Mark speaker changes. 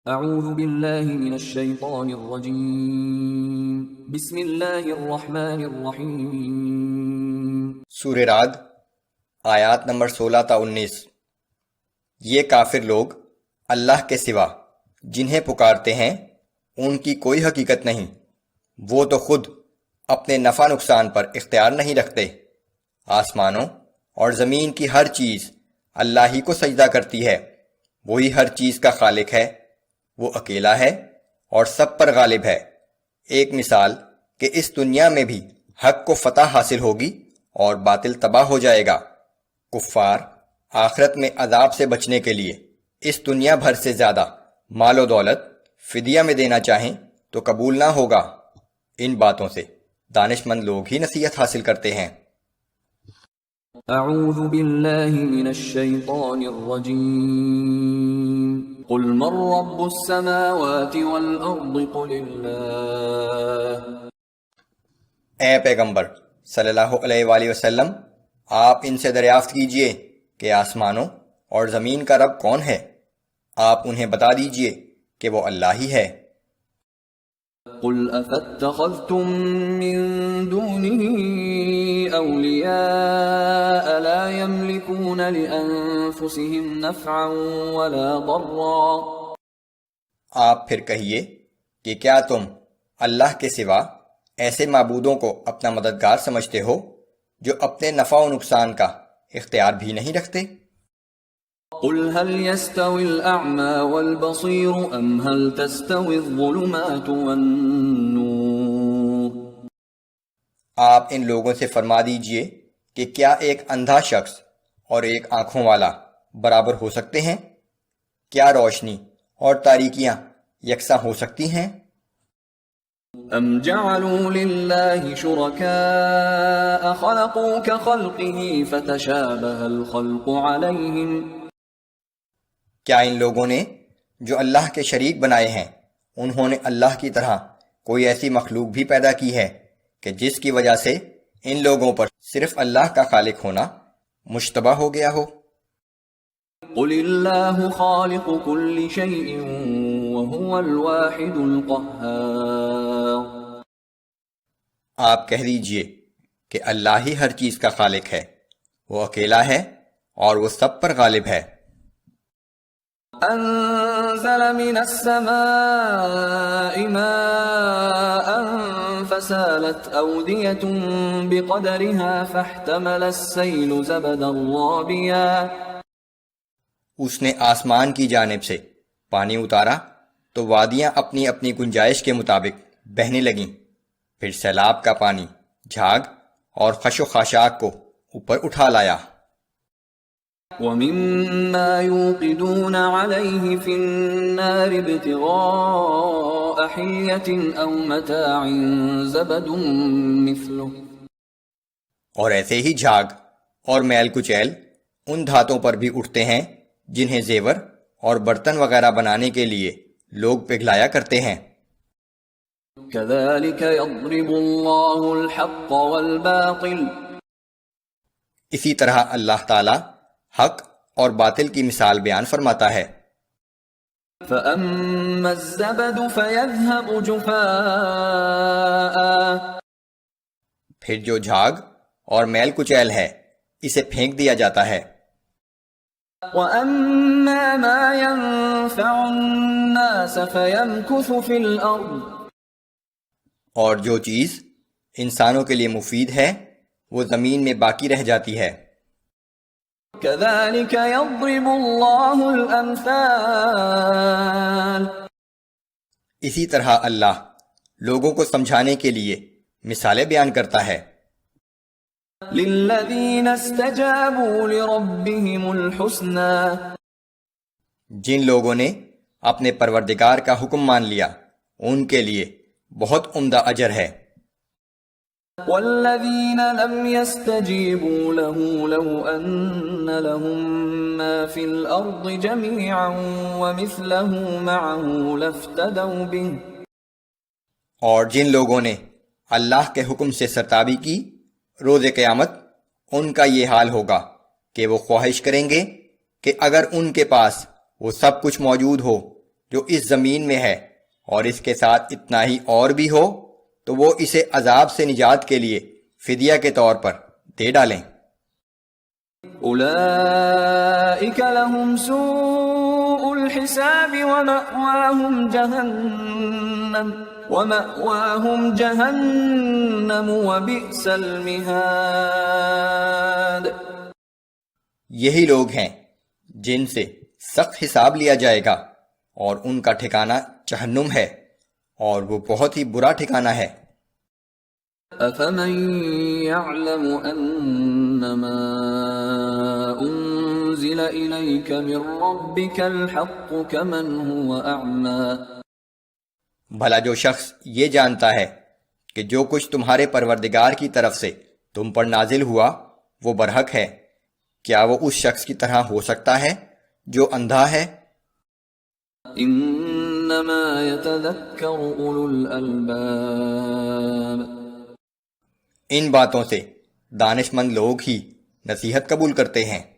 Speaker 1: اعوذ باللہ من الشیطان الرجیم بسم اللہ الرحمن الرحیم۔
Speaker 2: سورہ رعد آیات نمبر 16 تا 19۔ یہ کافر لوگ اللہ کے سوا جنہیں پکارتے ہیں ان کی کوئی حقیقت نہیں، وہ تو خود اپنے نفع نقصان پر اختیار نہیں رکھتے۔ آسمانوں اور زمین کی ہر چیز اللہ ہی کو سجدہ کرتی ہے، وہی ہر چیز کا خالق ہے، وہ اکیلا ہے اور سب پر غالب ہے۔ ایک مثال کہ اس دنیا میں بھی حق کو فتح حاصل ہوگی اور باطل تباہ ہو جائے گا۔ کفار آخرت میں عذاب سے بچنے کے لیے اس دنیا بھر سے زیادہ مال و دولت فدیہ میں دینا چاہیں تو قبول نہ ہوگا۔ ان باتوں سے دانش مند لوگ ہی نصیحت حاصل کرتے ہیں۔
Speaker 1: اعوذ باللہ من الشیطان الرجیم قل من رب السماوات والارض قل اللہ۔
Speaker 2: اے پیغمبر صلی اللہ علیہ وآلہ وسلم، آپ ان سے دریافت کیجئے کہ آسمانوں اور زمین کا رب کون ہے؟ آپ انہیں بتا دیجئے کہ وہ اللہ ہی ہے۔
Speaker 1: قل افاتخذتم من دونه اولیاء لا يملكون لانفسهم نفعا ولا ضرا۔
Speaker 2: آپ پھر کہیے کہ کیا تم اللہ کے سوا ایسے معبودوں کو اپنا مددگار سمجھتے ہو جو اپنے نفع و نقصان کا اختیار بھی نہیں رکھتے؟
Speaker 1: قل هل يستوي الأعمى والبصير أم هل تستوي الظلمات والنور۔
Speaker 2: آپ ان لوگوں سے فرما دیجئے کہ کیا ایک اندھا شخص اور ایک آنکھوں والا برابر ہو سکتے ہیں؟ کیا روشنی اور تاریکیاں یکساں ہو سکتی ہیں؟
Speaker 1: ام جعلوا للہ شرکاء خلقوا كخلقه فتشابه الخلق علیہم۔
Speaker 2: کیا ان لوگوں نے جو اللہ کے شریک بنائے ہیں انہوں نے اللہ کی طرح کوئی ایسی مخلوق بھی پیدا کی ہے کہ جس کی وجہ سے ان لوگوں پر صرف اللہ کا خالق ہونا مشتبہ ہو گیا ہو؟
Speaker 1: قل اللہ خالق كل شيء وهو الواحد القہار۔
Speaker 2: آپ کہہ دیجئے کہ اللہ ہی ہر چیز کا خالق ہے، وہ اکیلا ہے اور وہ سب پر غالب ہے۔
Speaker 1: انزل من السماء ماء فسالت اودية بقدرها فاحتمل السيل زبدا رابيا۔
Speaker 2: اس نے آسمان کی جانب سے پانی اتارا تو وادیاں اپنی اپنی گنجائش کے مطابق بہنے لگیں، پھر سیلاب کا پانی جھاگ اور خش و خاشاک کو اوپر اٹھا لایا۔
Speaker 1: وَمِمَّا يُوقِدُونَ عَلَيْهِ فِي النَّارِ ابْتِغَاءَ حِلْيَةٍ أَوْ مَتَاعٍ زَبَدٌ مِثْلُهُ۔
Speaker 2: اور ایسے ہی جھاگ اور میل کچیل ان دھاتوں پر بھی اٹھتے ہیں جنہیں زیور اور برتن وغیرہ بنانے کے لیے لوگ پگھلایا کرتے ہیں۔
Speaker 1: كَذَلِكَ يَضْرِبُ اللَّهُ الْحَقَّ وَالْبَاطِلَ۔
Speaker 2: اسی طرح اللہ تعالی حق اور باطل کی مثال بیان فرماتا ہے۔
Speaker 1: فَأَمَّا الزَّبَدُ فَيَذْهَبُ جُفَاءً۔
Speaker 2: پھر جو جھاگ اور میل کچیل ہے اسے پھینک دیا جاتا ہے۔
Speaker 1: وَأَمَّا مَا يَنفَعُ النَّاسَ فَيَمْكُثُ فِي الْأَرْضِ۔
Speaker 2: اور جو چیز انسانوں کے لیے مفید ہے وہ زمین میں باقی رہ جاتی ہے۔
Speaker 1: كَذَلِكَ يَضْرِبُ اللَّهُ الْأَمْثَالَ۔
Speaker 2: اسی طرح اللہ لوگوں کو سمجھانے کے لیے مثالیں بیان کرتا ہے۔
Speaker 1: لِلَّذِينَ اسْتَجَابُوا لِرَبِّهِمُ الْحُسْنَى۔
Speaker 2: جن لوگوں نے اپنے پروردگار کا حکم مان لیا ان کے لیے بہت عمدہ اجر ہے۔
Speaker 1: وَالَّذِينَ لَمْ يَسْتَجِيبُوا لَهُ لَوْ أَنَّ لَهُم مَّا فِي الْأَرْضِ جَمِيعًا وَمِثْلَهُ مَعَهُ لَافْتَدَوْا بِهِ۔
Speaker 2: اور جن لوگوں نے اللہ کے حکم سے سرتابی کی روز قیامت ان کا یہ حال ہوگا کہ وہ خواہش کریں گے کہ اگر ان کے پاس وہ سب کچھ موجود ہو جو اس زمین میں ہے اور اس کے ساتھ اتنا ہی اور بھی ہو تو وہ اسے عذاب سے نجات کے لیے فدیہ کے طور پر دے ڈالیں۔
Speaker 1: اولئک لهم سوء الحساب ومأواهم جہنم وبئس المہاد۔
Speaker 2: یہی لوگ ہیں جن سے سخت حساب لیا جائے گا اور ان کا ٹھکانہ جہنم ہے اور وہ بہت ہی برا ٹھکانہ ہے۔
Speaker 1: افمن يعلم انما انزل اليك من ربك الحق كمن هو اعمى۔
Speaker 2: بھلا جو شخص یہ جانتا ہے کہ جو کچھ تمہارے پروردگار کی طرف سے تم پر نازل ہوا وہ برحق ہے، کیا وہ اس شخص کی طرح ہو سکتا ہے جو اندھا ہے؟
Speaker 1: انما يتذكر اولو الالباب۔
Speaker 2: ان باتوں سے دانش مند لوگ ہی نصیحت قبول کرتے ہیں۔